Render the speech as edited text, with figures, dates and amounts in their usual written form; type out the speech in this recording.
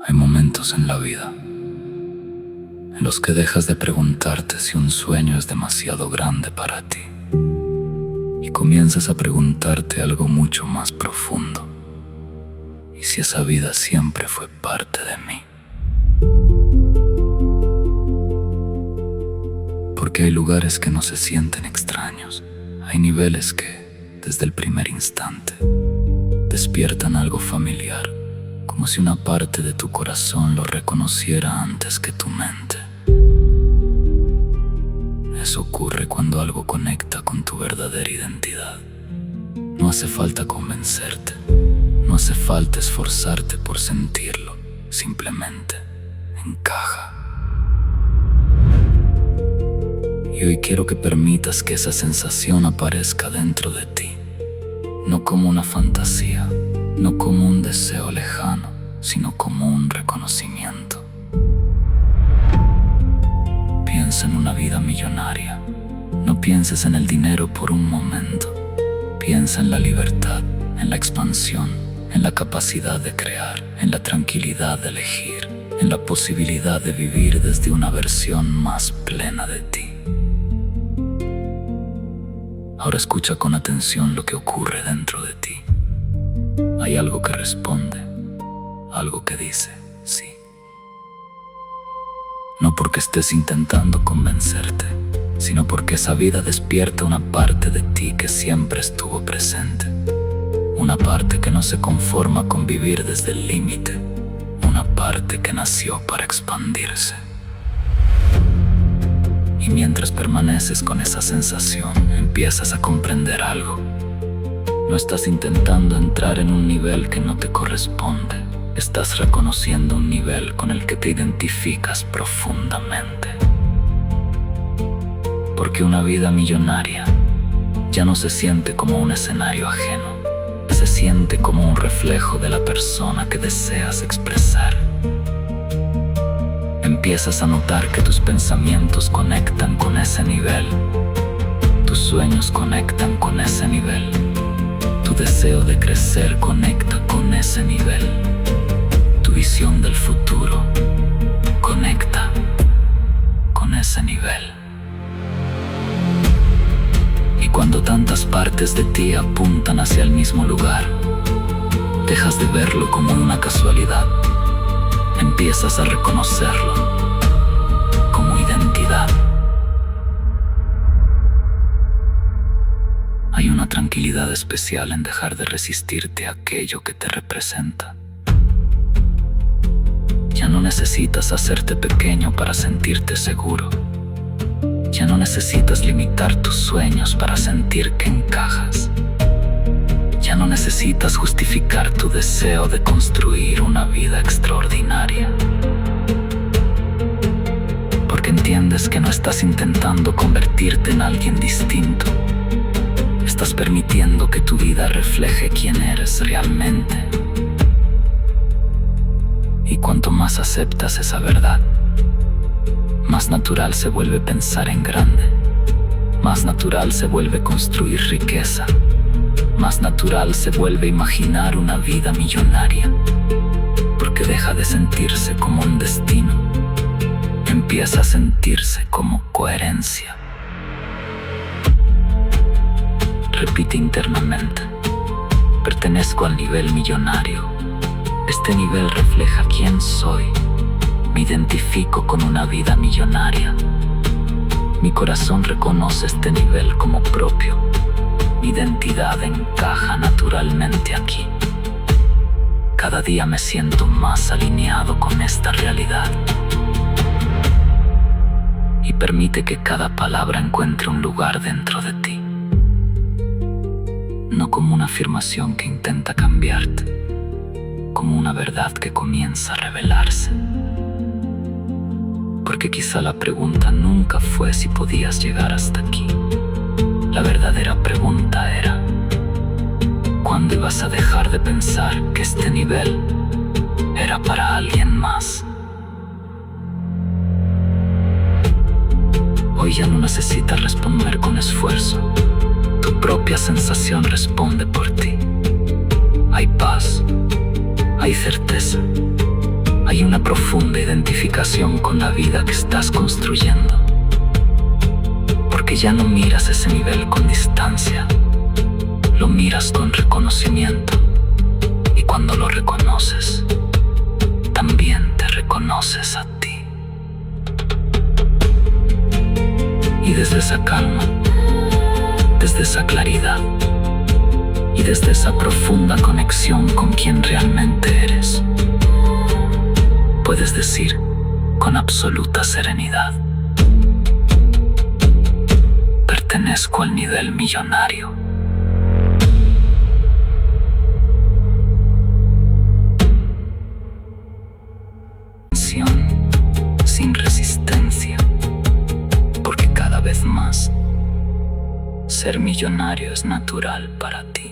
Hay momentos en la vida en los que dejas de preguntarte si un sueño es demasiado grande para ti y comienzas a preguntarte algo mucho más profundo: ¿y si esa vida siempre fue parte de mí? Porque hay lugares que no se sienten extraños, hay niveles que, desde el primer instante, despiertan algo familiar, como si una parte de tu corazón lo reconociera antes que tu mente. Eso ocurre cuando algo conecta con tu verdadera identidad. No hace falta convencerte, no hace falta esforzarte por sentirlo, simplemente encaja. Y hoy quiero que permitas que esa sensación aparezca dentro de ti, no como una fantasía, no como un deseo lejano, sino como un reconocimiento. Piensa en una vida millonaria. No pienses en el dinero por un momento. Piensa en la libertad, en la expansión, en la capacidad de crear, en la tranquilidad de elegir, en la posibilidad de vivir desde una versión más plena de ti. Ahora escucha con atención lo que ocurre dentro de ti. Hay algo que responde, algo que dice sí. No porque estés intentando convencerte, sino porque esa vida despierta una parte de ti que siempre estuvo presente. Una parte que no se conforma con vivir desde el límite. Una parte que nació para expandirse. Y mientras permaneces con esa sensación, empiezas a comprender algo. No estás intentando entrar en un nivel que no te corresponde. Estás reconociendo un nivel con el que te identificas profundamente. Porque una vida millonaria ya no se siente como un escenario ajeno. Se siente como un reflejo de la persona que deseas expresar. Empiezas a notar que tus pensamientos conectan con ese nivel. Tus sueños conectan con ese nivel. Tu deseo de crecer conecta con ese nivel. Tu visión del futuro conecta con ese nivel. Y cuando tantas partes de ti apuntan hacia el mismo lugar, dejas de verlo como una casualidad. Empiezas a reconocerlo como identidad. Hay una tranquilidad especial en dejar de resistirte a aquello que te representa. Ya no necesitas hacerte pequeño para sentirte seguro. Ya no necesitas limitar tus sueños para sentir que encajas. Ya no necesitas justificar tu deseo de construir una vida extraordinaria. Porque entiendes que no estás intentando convertirte en alguien distinto. Estás permitiendo que tu vida refleje quién eres realmente. Y cuanto más aceptas esa verdad, más natural se vuelve pensar en grande. Más natural se vuelve construir riqueza. Más natural se vuelve imaginar una vida millonaria. Porque deja de sentirse como un destino. Empieza a sentirse como coherencia. Repite internamente: pertenezco al nivel millonario. Este nivel refleja quién soy. Me identifico con una vida millonaria. Mi corazón reconoce este nivel como propio. Mi identidad encaja naturalmente aquí. Cada día me siento más alineado con esta realidad. Y permite que cada palabra encuentre un lugar dentro de ti. No como una afirmación que intenta cambiarte, como una verdad que comienza a revelarse. Porque quizá la pregunta nunca fue si podías llegar hasta aquí. La verdadera pregunta era: ¿cuándo ibas a dejar de pensar que este nivel era para alguien más? Hoy ya no necesitas responder con esfuerzo. Tu propia sensación responde por ti. Hay paz, hay certeza, hay una profunda identificación con la vida que estás construyendo, porque ya no miras ese nivel con distancia, lo miras con reconocimiento, y cuando lo reconoces, también te reconoces a ti. Y desde esa calma, desde esa claridad y desde esa profunda conexión con quien realmente eres, puedes decir con absoluta serenidad: pertenezco al nivel millonario. Sin resistencia, porque cada vez más ser millonario es natural para ti.